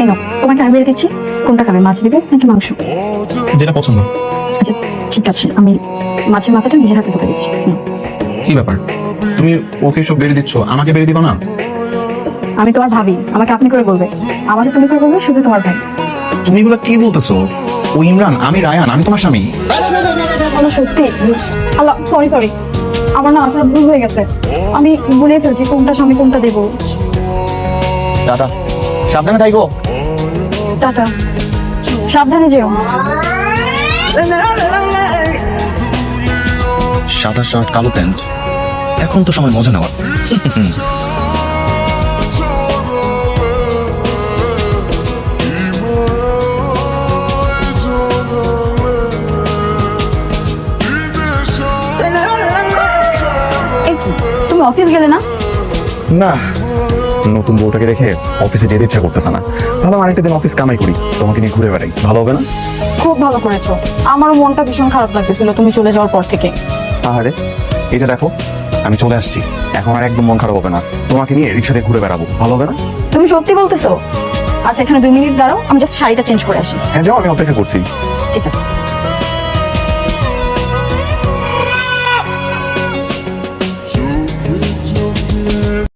এই নাও, তোমাকে আমি বেড়ে দিচ্ছি। কোনটা খাবে, মাছ দিবে নাকি মাংস? যেটা পছন্দ। আচ্ছা ঠিক আছে, আমি মাছের মাথাটা নিজের হাতে ধরে দিচ্ছি। কি ব্যাপার, তুমি ওকে সব বেড়ে দিচ্ছ, আমাকে বেড়ে দিবা না? আমি তোমার ভাবি, আমাকে আপনি করে বলবে, আমাকে তুমি করে বলবে, শুধু তোমার ভাই। তুমি এগুলো কি বলতেছো? ও ইমরান, আমি রায়ান, আমি তোমার স্বামী। বলো সত্যি? আল্লাহ, সরি সরি, আমার না আসলে ভুল হয়ে গেছে। আমি বলে ফেলছি কোনটা স্বামী কোনটা দেবো। দাদা সাবধানে থাকো। টাটা, সাবধানে যেও। সাদা শার্ট কালো প্যান্ট, এখন তো সময় মজা নেওয়ার। এই কি, তুমি অফিস গেলে না? না, নতুন বউটাকে রেখে অফিসে যেতে ইচ্ছা করতেছে না। ভালো, আরেকটা দিন অফিস কামাই করি, তোমাকে নিয়ে ঘুরে বেড়াই, ভালো হবে না? খুব ভালো করেছো, আমারও মনটা ভীষণ খারাপ লাগতেছিল তুমি চলে যাওয়ার পর থেকে। আরে এই যে দেখো, আমি চলে আসছি, এখন আর একদম মন খারাপ হবে না, তোমাকে নিয়ে রিক্সাতে ঘুরে বেড়াবো, ভালো হবে না? তুমি সত্যি বলতেছো? আচ্ছা এখানে 2 মিনিট দাঁড়াও, আমি জাস্ট শাড়িটা চেঞ্জ করে আসি। হ্যাঁ যাও, আমি অপেক্ষা করছি। ঠিক আছে।